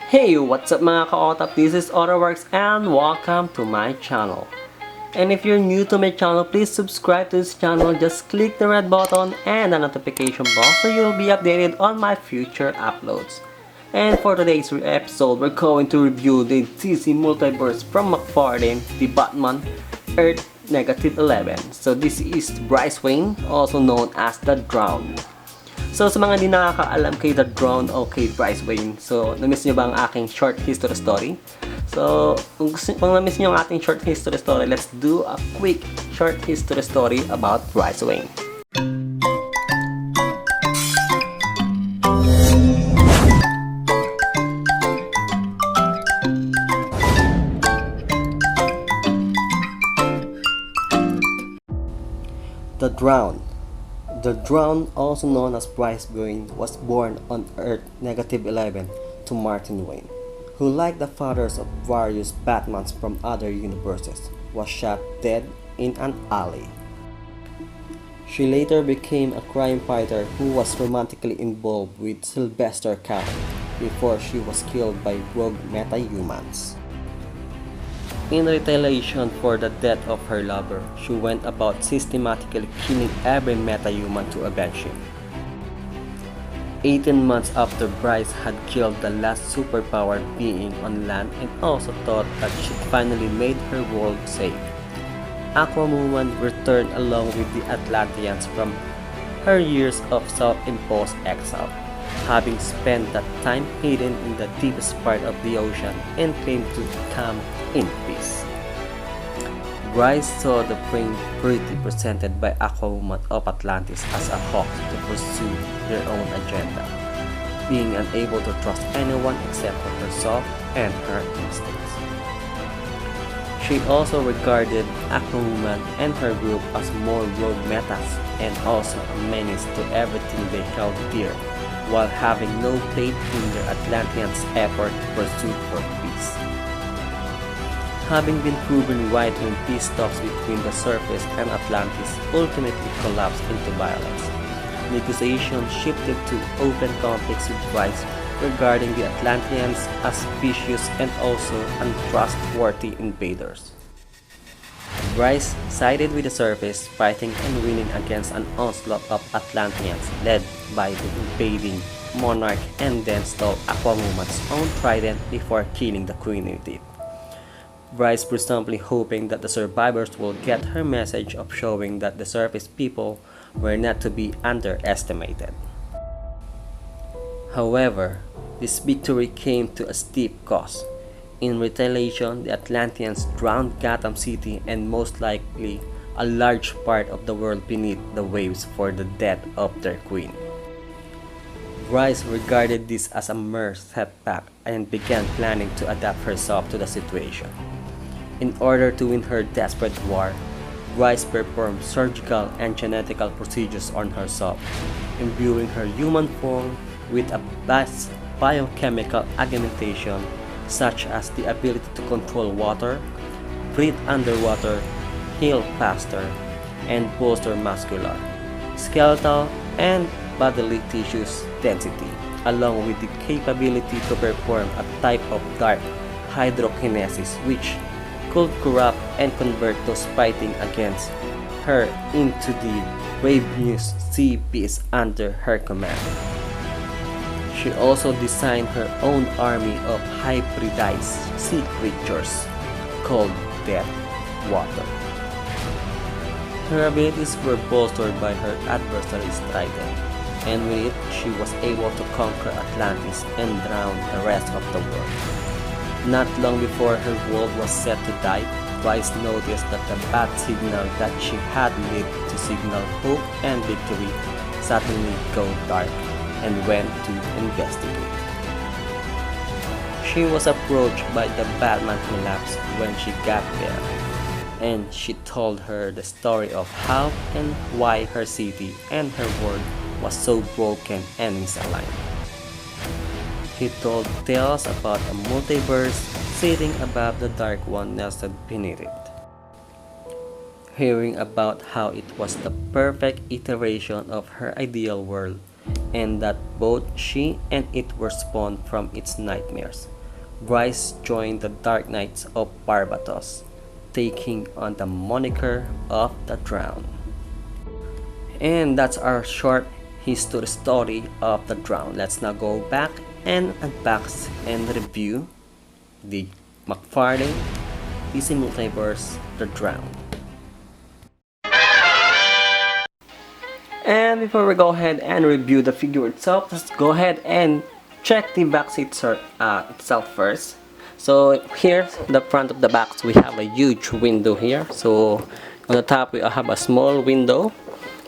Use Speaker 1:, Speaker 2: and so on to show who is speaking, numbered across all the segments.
Speaker 1: Hey, what's up mga ka-otap? This is Otarworkx and welcome to my channel. And if you're new to my channel, please subscribe to this channel. Just click the red button and the notification bell so you'll be updated on my future uploads. And for today's episode, we're going to review the DC Multiverse from Mcfarlane, the Batman Earth -11. So this is Bryce Wayne, also known as the Drowned. So sa mga di nakakaalam kay The Drowned o kay Bryce Wayne, so na-miss nyo ba ang aking short history story? So kung na-miss nyo ang ating short history story, let's do a quick short history story about Bryce Wayne. The Drowned. The Drowned, also known as Bryce Wayne, was born on Earth -11 to Martin Wayne, who, like the fathers of various Batmans from other universes, was shot dead in an alley. She later became a crime fighter who was romantically involved with Sylvester Cavill before she was killed by rogue meta-humans. In retaliation for the death of her lover, she went about systematically killing every meta-human to avenge him. 18 months after Bryce had killed the last superpowered being on land and also thought that she'd finally made her world safe, Aquawoman returned along with the Atlanteans from her years of self-imposed exile, having spent that time hidden in the deepest part of the ocean and claimed to come in peace. Bryce saw the purity presented by Aquawoman of Atlantis as a hoax to pursue their own agenda, being unable to trust anyone except for herself and her instincts. She also regarded Aquawoman and her group as more rogue metas and also a menace to everything they held dear, while having no faith in their Atlanteans' effort to pursue for peace. Having been proven right when peace talks between the surface and Atlantis ultimately collapsed into violence, negotiations shifted to open conflicts with Bryce regarding the Atlanteans as vicious and also untrustworthy invaders. Bryce sided with the surface, fighting and winning against an onslaught of Atlanteans led by the invading monarch, and then stole Aquawoman's own trident before killing the Queen with it. Bryce presumably hoping that the survivors will get her message of showing that the surface people were not to be underestimated. However, this victory came to a steep cost. In retaliation, the Atlanteans drowned Gotham City and most likely a large part of the world beneath the waves for the death of their queen. Bryce regarded this as a mere setback and began planning to adapt herself to the situation. In order to win her desperate war, Bryce performed surgical and genetical procedures on herself, imbuing her human form with a vast biochemical augmentation such as the ability to control water, breathe underwater, heal faster, and bolster muscular, skeletal, and bodily tissues density, along with the capability to perform a type of dark hydrokinesis which could corrupt and convert those fighting against her into the ravenous sea beasts under her command. She also designed her own army of hybridized sea creatures called Death Water. Her abilities were bolstered by her adversary's trident, and with it she was able to conquer Atlantis and drown the rest of the world. Not long before her world was set to die, Bryce noticed that the bat signal that she had lit to signal hope and victory suddenly go dark, and went to investigate. She was approached by the Batman collapse when she got there, and she told her the story of how and why her city and her world was so broken and misaligned. He told tales about a multiverse sitting above the Dark One nested beneath it. Hearing about how it was the perfect iteration of her ideal world, and that both she and it were spawned from its nightmares, Bryce joined the Dark Knights of Barbatos, taking on the moniker of the Drowned. And that's our short history story of the Drowned. Let's now go back and unbox and review the Mcfarlane DC Multiverse, The Drowned. And before we go ahead and review the figure itself, let's go ahead and check the box itself first. So here's the front of the box. We have a huge window here. So on the top we have a small window,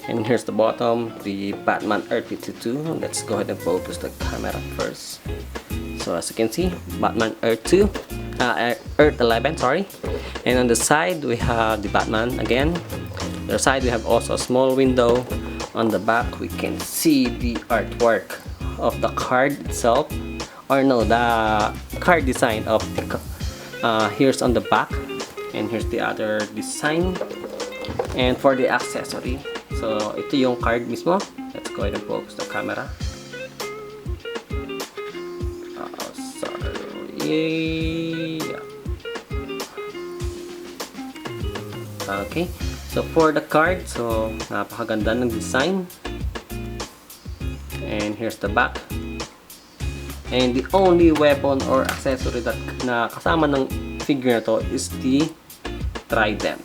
Speaker 1: and here's the bottom, the Batman Earth 52. Let's go ahead and focus the camera first. So as you can see, Batman Earth 2, Earth 11, sorry. And on the side we have the Batman again. On the side we have also a small window. On the back we can see the artwork of the card itself, or no, the card design of the here's on the back, and here's the other design. And for the accessory, so ito yung card mismo. Let's go ahead and focus the camera. Sorry. Okay, so for the card, so napakaganda ng design. And here's the back. And the only weapon or accessory that na kasama ng figure na to is the trident.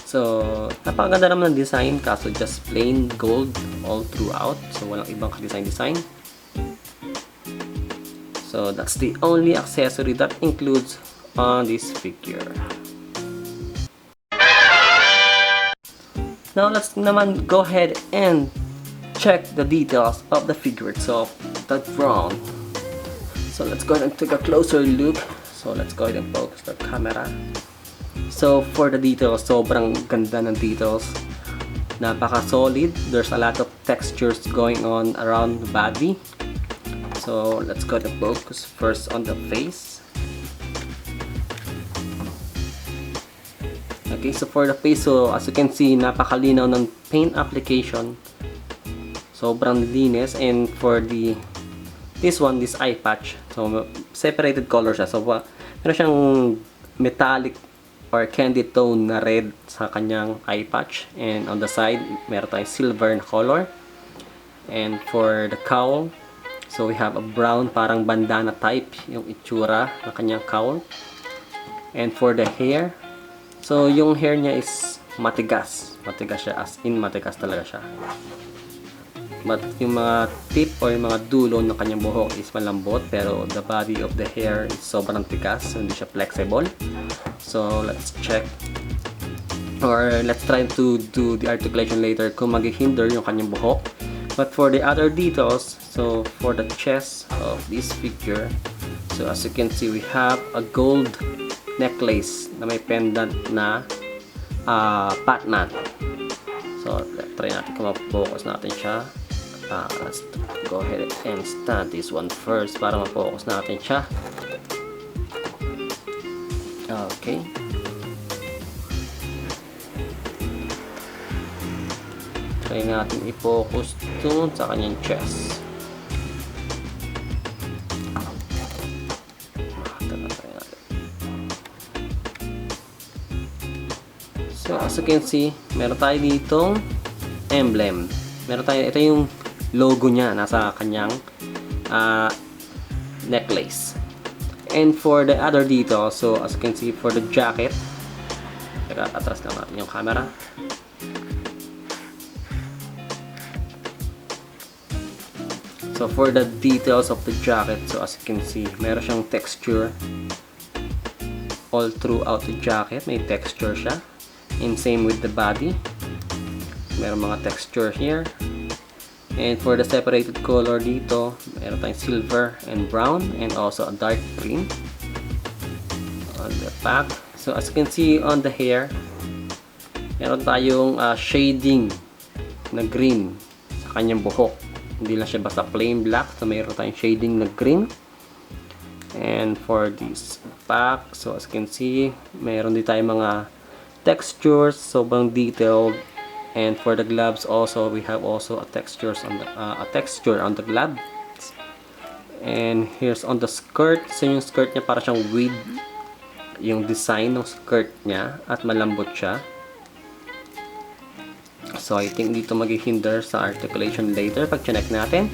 Speaker 1: So napakaganda naman ng design, kaso just plain gold all throughout. So walang ibang design. So that's the only accessory that includes on this figure. Now let's naman go ahead and check the details of the figure itself, the Drowned. So let's go ahead and take a closer look. So let's go ahead and focus the camera. So for the details, sobrang ganda ng details. Napaka-solid. There's a lot of textures going on around the body. So let's go ahead and focus first on the face. Okay, so for the face, so as you can see, napakalinaw ng paint application. Sobrang linis. And for this eye patch, so separated color siya. So meron siyang metallic or candy tone na red sa kanyang eye patch. And on the side, meron tayong silver na color. And for the cowl, so we have a brown, parang bandana type yung itsura ng kanyang cowl. And for the hair, so yung hair niya is matigas. Matigas siya, as in matigas talaga siya. But yung mga tip or yung mga dulo ng kanyang buhok is malambot, pero the body of the hair is sobrang tigas, so hindi siya flexible. So let's check, or let's try to do the articulation later kung maghihinder yung kanyang buhok. But for the other details, so for the chest of this figure, so as you can see, we have a gold necklace na may pendant na Batman. So try natin kung ma-focus natin siya. Let's go ahead and stand this one first para ma-focus natin siya. Okay. Try natin i-focus dun sa kanyang chest. So as you can see, meron tayo ditong emblem. Meron tayo, ito yung logo niya nasa kanyang necklace. And for the other details, so as you can see, for the jacket, atras lang natin yung camera. So for the details of the jacket, so as you can see, meron siyang texture all throughout the jacket. May texture siya. And same with the body. Meron mga texture here. And for the separated color dito, meron tayong silver and brown, and also a dark green on the back. So as you can see on the hair, meron tayong shading na green sa kanyang buhok. Hindi lang siya basta plain black, so meron tayong shading na green. And for this back, so as you can see, meron din tayong mga textures, sobrang detailed. And for the gloves also, we have also a texture on the gloves. And here's on the skirt. So yung skirt niya para siyang wig. Yung design ng skirt niya. At malambot siya. So I think dito maghihinder sa articulation later pag check natin.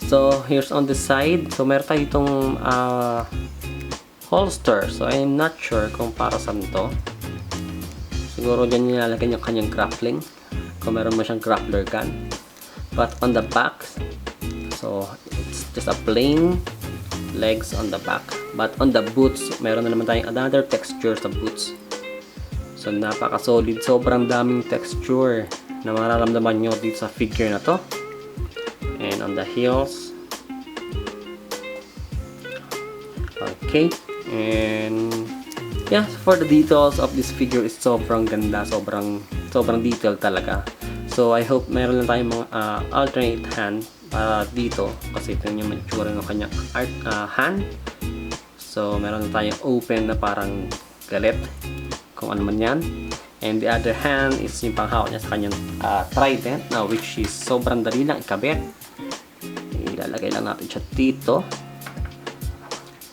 Speaker 1: So here's on the side. So meron tayo itong holster. So I'm not sure kung para saan to. Siguro dyan nilalagay yung kanyang grappling. Kung meron mo siyang grappler gun. But on the back, so it's just a plain legs on the back. But on the boots, meron na naman tayong another texture sa boots. So napaka-solid. Sobrang daming texture na mararamdaman nyo dito sa figure na to. And on the heels. Okay. And yeah, for the details of this figure is sobrang ganda, sobrang detailed talaga. So I hope meron lang tayong mga alternate hand para dito kasi ito yung mature ng kanyang hand. So meron lang tayong open na parang galit kung ano man yan. And the other hand is yung panghawak niya sa kanyang trident na which is sobrang dali lang ikabit. Ilalagay lang natin siya dito.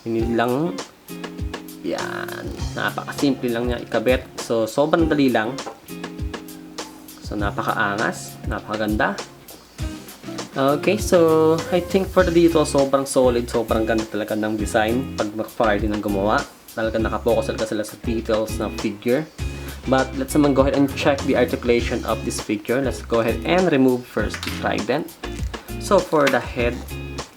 Speaker 1: Hindi lang. Yan. Napaka-simple lang niya ikabit. So, sobrang dali lang. So, napaka-angas. Napakaganda. Okay, so, I think for the dito, sobrang solid. Sobrang ganda talaga ng design. Pag Mcfarlane ang gumawa. Talaga nakapokus talaga sila sa details ng figure. But, let's naman go ahead and check the articulation of this figure. Let's go ahead and remove first the trident. So, for the head,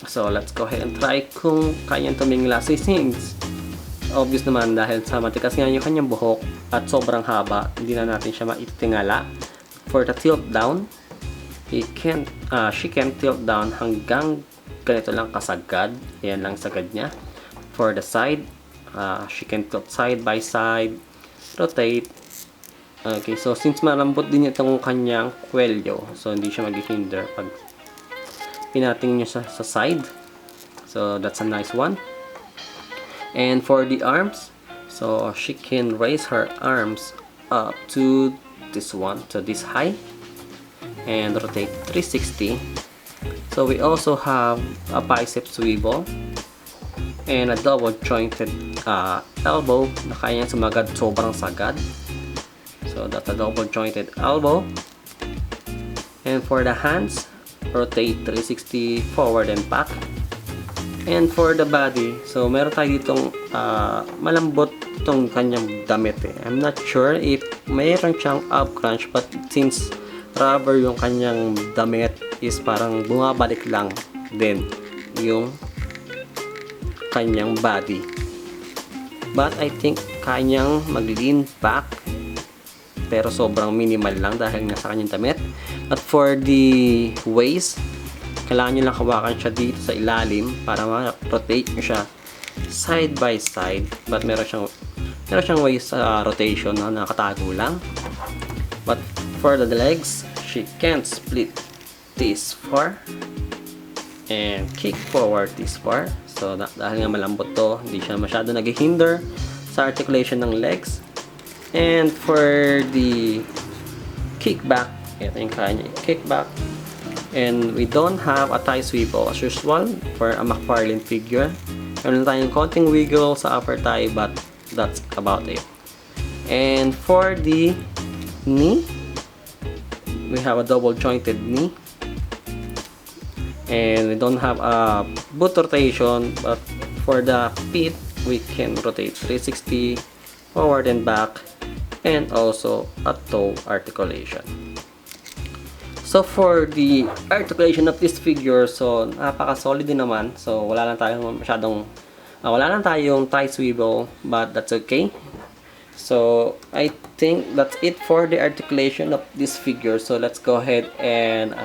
Speaker 1: so, let's go ahead and try kung kayang tumingla. So, since obvious naman dahil sa matikas nga yung kanyang buhok at sobrang haba, hindi na natin siya maitingala. For the tilt down, she can tilt down hanggang ganito lang kasagad. Yan lang sagad niya. For the side, she can tilt side by side, rotate. Okay, so since malambot din itong kanyang kwelyo, so hindi siya maghihinder pag pinating niyo sa side. So that's a nice one. And for the arms, so she can raise her arms up to this one, to this high, and rotate 360. So we also have a bicep swivel and a double jointed elbow na kaya sumagad sobrang sagad. So that's a double jointed elbow. And for the hands, rotate 360 forward and back. And for the body, so meron tayo ditong malambot itong kanyang damit eh. I'm not sure if mayroon siyang up crunch, but since rubber yung kanyang damit is parang bumabalik lang din yung kanyang body. But I think kanyang mag-lean back pero sobrang minimal lang dahil nga sa kanyang damit. At for the waist, kailangan nyo lang hawakan siya dito sa ilalim para ma-rotate nyo siya side by side. But meron siyang waist rotation na nakatago lang. But for the legs, she can split this far and kick forward this far. So dahil nga malambot to, hindi siya masyado nag-hinder sa articulation ng legs. And for the kickback, ito yung kaya niya kickback. And we don't have a tie swivel as usual for a Mcfarlane figure. Meron tayong konting wiggle sa upper thigh, but that's about it. And for the knee, we have a double jointed knee. And we don't have a boot rotation, but for the feet, we can rotate 360 forward and back, and also a toe articulation. So for the articulation of this figure, so napaka-solid din naman. So wala lang tayong tie swivel, but that's okay. So I think that's it for the articulation of this figure. So let's go ahead and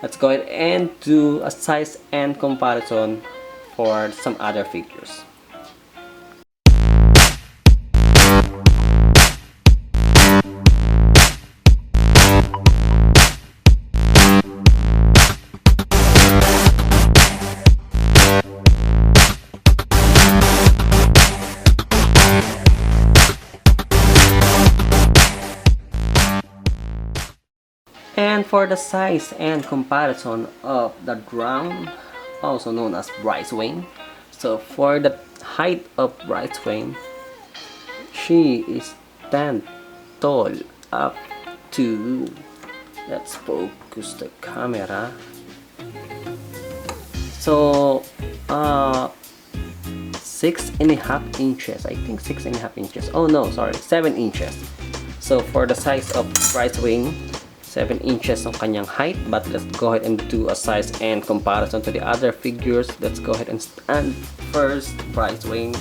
Speaker 1: let's go ahead and do a size and comparison for some other figures. And for the size and comparison of the ground also known as Bryce Wayne. So for the height of Bryce Wayne, she is stand tall up to, let's focus the camera. So 6.5 inches. I think 6.5 inches. Oh no, sorry, 7 inches. So for the size of Bryce Wayne, 7 inches ang kanyang height. But let's go ahead and do a size and comparison to the other figures. Let's go ahead and stand first Bryce Wayne.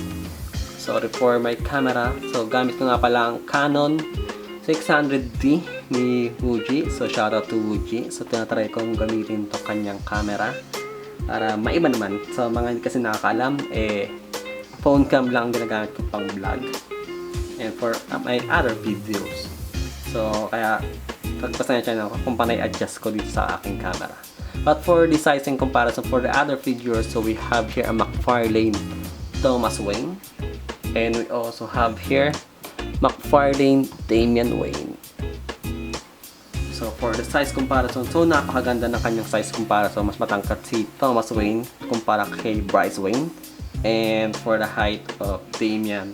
Speaker 1: Sorry for my camera. So gamit ko nga pala ang Canon 600D ni Wuji. So shoutout to Wuji. So tinatry kong gamitin to kanyang camera para maiba naman. So mga hindi kasi nakakaalam, phone cam lang ginagamit ko pang vlog and for my other videos. So kaya pagpasensya na ako kung panay adjust ko dito sa aking camera. But for the size and comparison for the other figures, so we have here a Mcfarlane Thomas Wayne, and we also have here Mcfarlane Damian Wayne. So for the size comparison, so napakaganda ng kanyang size comparison. Mas matangkat si Thomas Wayne kumpara kay Bryce Wayne. And for the height of Damian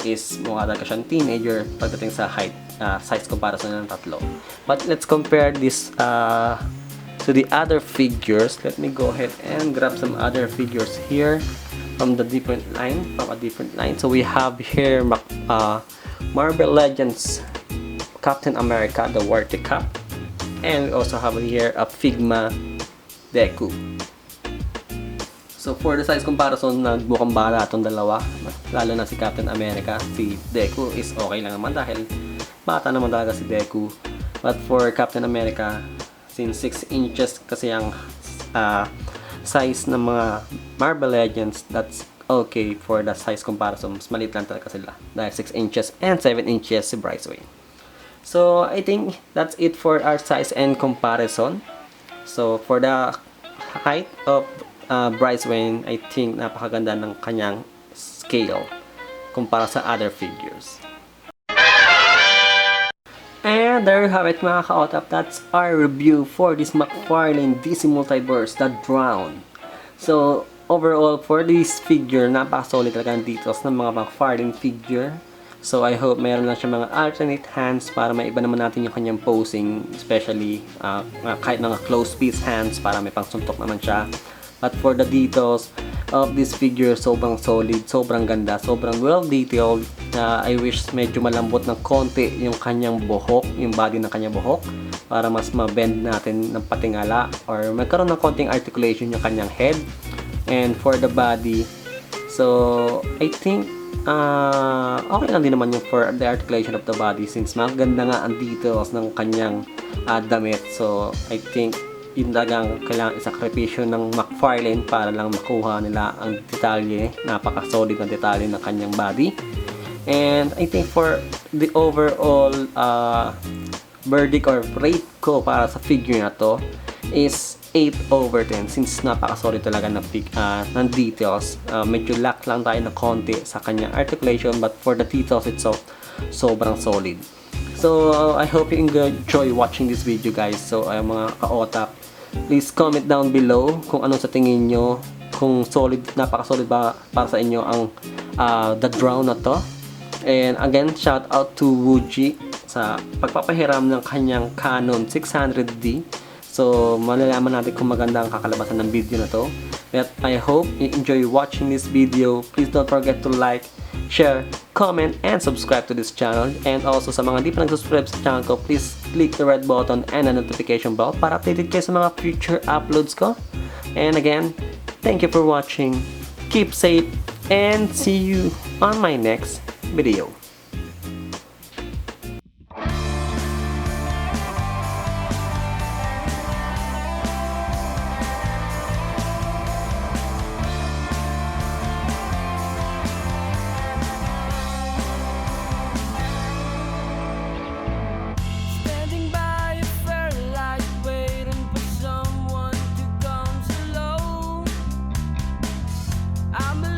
Speaker 1: is mukha talaga siyang teenager pagdating sa height, size comparison ng tatlo. But let's compare this to the other figures. Let me go ahead and grab some other figures here from a different line. So we have here Marvel Legends Captain America, the Warty Cup, and we also have here a Figma Deku. So for the size comparison, mukhang bala itong dalawa, lalo na si Captain America. Si Deku is okay lang naman dahil bata naman talaga si Deku. But for Captain America, since 6 inches kasi ang size ng mga Marvel Legends, that's okay for the size comparison. Mas maliit lang talaga sila dahil 6 inches and 7 inches si Bryce Wayne. So I think that's it for our size and comparison. So for the height of Bryce Wayne, I think napakaganda ng kanyang scale kumpara sa other figures. And there you have it mga ka-otap. That's our review for this Mcfarlane DC Multiverse, The Drown. So overall for this figure, napaka-solid talaga ang details ng mga Mcfarlane figure. So I hope mayroon lang siya mga alternate hands para maiba naman natin yung kanyang posing, especially kahit mga close piece hands para may pangsuntok naman siya. But for the details of this figure, sobrang solid, sobrang ganda, sobrang well detailed. I wish medyo malambot ng konti yung kanyang buhok, yung body ng kanyang buhok, para mas ma-bend natin ng patingala or magkaroon ng konting articulation yung kanyang head. And for the body, so I think okay lang din naman yung for the articulation of the body since maganda nga ang details ng kanyang damit. So I think yun talagang kailangan isakripisyo ng Mcfarlane para lang makuha nila ang detalye, napaka-solid na detalye ng kanyang body. And I think for the overall verdict or rate ko para sa figure na to is 8/10 since napaka-solid talaga ng details. Medyo lack lang tayo na konti sa kanyang articulation, but for the details itself, sobrang solid. So I hope you enjoy watching this video guys. So mga ka-otap, please comment down below kung ano sa tingin nyo, kung solid, napaka-solid ba para sa inyo ang The Drown na to. And again, shout out to Wuji sa pagpapahiram ng kanyang Canon 600D. So malalaman natin kung maganda ang kakalabasan ng video na to. But I hope you enjoy watching this video. Please don't forget to like, share, comment, and subscribe to this channel. And also sa mga di pa nag-subscribe sa channel ko, please click the red button and the notification bell para updated kayo sa mga future uploads ko. And again, thank you for watching. Keep safe and see you on my next video.
Speaker 2: I'm